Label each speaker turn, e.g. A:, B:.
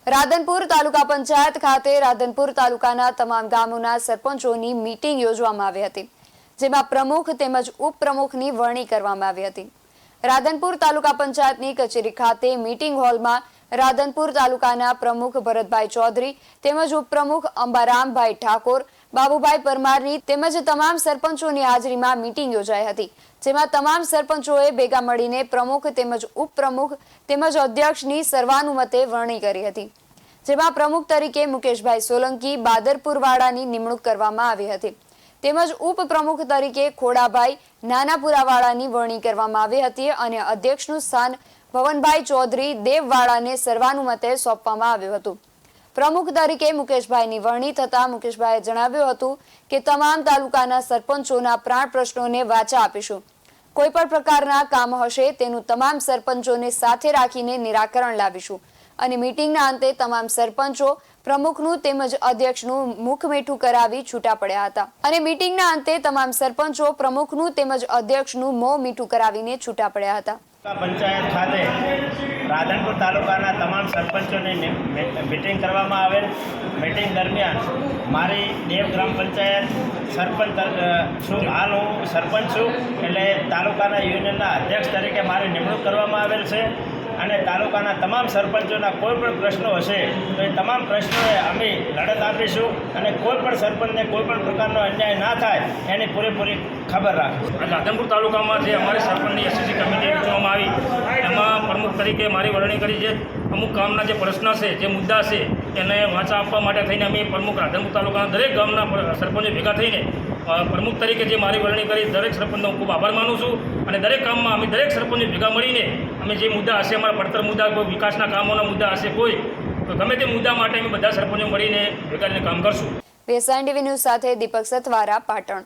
A: રાધનપુર તાલુકા પંચાયત ખાતે રાધનપુર તાલુકાના તમામ ગામોના સરપંચોની મીટિંગ યોજવામાં આવી હતી, જેમાં પ્રમુખ તેમજ ઉપપ્રમુખની વરણી કરવામાં આવી હતી। રાધનપુર તાલુકા પંચાયતની કચેરી ખાતે મીટિંગ હોલમાં રાધનપુર તાલુકાના પ્રમુખ ભરતભાઈ ચૌધરી તેમજ ઉપપ્રમુખ અંબારામભાઈ ઠાકોર, બાબુભાઈ પરમારની તેમજ તમામ સરપંચોની હાજરીમાં મીટિંગ યોજાઈ હતી, જેમાં તમામ સરપંચોએ ભેગા મળીને પ્રમુખ તેમજ ઉપપ્રમુખ તેમજ અધ્યક્ષની સર્વાનુમતે વરણી કરી હતી, જેમાં પ્રમુખ તરીકે મુકેશભાઈ સોલંકી બાદરપુરવાડાની નિમણૂક કરવામાં આવી હતી, તેમજ ઉપપ્રમુખ તરીકે ખોડાભાઈ નાનાપુરાવાડાની વરણી કરવામાં આવી હતી અને અધ્યક્ષનું સ્થાન ભવનભાઈ ચૌધરી દેવવાડાને સર્વાનુમતે સોંપવામાં આવ્યું હતું। પ્રમુખ તરીકે મુકેશભાઈની વરણી થતા મુકેશભાઈએ જણાવ્યું હતું કે તમામ તાલુકાના સરપંચોના પ્રાણ પ્રશ્નોને વાચા આપીશું। કોઈ પણ પ્રકારના કામ હશે તેનું તમામ સરપંચોને સાથે રાખીને નિરાકરણ લાવીશું અને મીટિંગના અંતે તમામ સરપંચો પ્રમુખનું તેમજ અધ્યક્ષનું મુખ મીઠું કરાવી છૂટા પડ્યા હતા અને મીટિંગના અંતે તમામ સરપંચો પ્રમુખનું તેમજ અધ્યક્ષનું મોં મીઠું કરાવીને છૂટા પડ્યા હતા।
B: પંચાયત ખાતે રાધનપુર તાલુકાના તમામ સરપંચોની મીટિંગ કરવામાં આવેલ। મીટિંગ દરમિયાન મારી દેવ ગ્રામ પંચાયત સરપંચ છું, હાલ હું સરપંચ છું, એટલે તાલુકાના યુનિયનના અધ્યક્ષ તરીકે મારી નિમણૂક કરવામાં આવેલ છે અને તાલુકાના તમામ સરપંચોના કોઈ પણ પ્રશ્નો હશે તો એ તમામ પ્રશ્નોએ અમે લડત આપીશું અને કોઈ પણ સરપંચને કોઈ પણ પ્રકારનો અન્યાય ના થાય એની પૂરેપૂરી ખબર રાખીશું।
C: રાધનપુર તાલુકામાં જે અમારી સરપંચની એસએસસી કમિટી રચવામાં આવી એમાં પ્રમુખ તરીકે મારી વરણી કરી છે। અમુક ગામના જે પ્રશ્ન છે, જે મુદ્દા છે એને વાંચા આપવા માટે થઈને અમે પ્રમુખ રાધનપુર તાલુકાના દરેક ગામના સરપંચો ભેગા થઈને પ્રમુખ તરીકે જે મારી વરણી કરી દરેક સરપંચનો ખૂબ આભાર માનું છું અને દરેક કામમાં અમે દરેક સરપંચો ભેગા મળીને અમે જે મુદ્દા હશે, અમારા પડતર મુદ્દા, કોઈ વિકાસના કામોના મુદ્દા હશે, કોઈ તો ગમે તે મુદ્દા માટે અમે બધા સરપંચો મળીને ભેગા કામ કરશું।
A: VSN TV ન્યૂઝ સાથે દીપક સતવારા, પાટણ।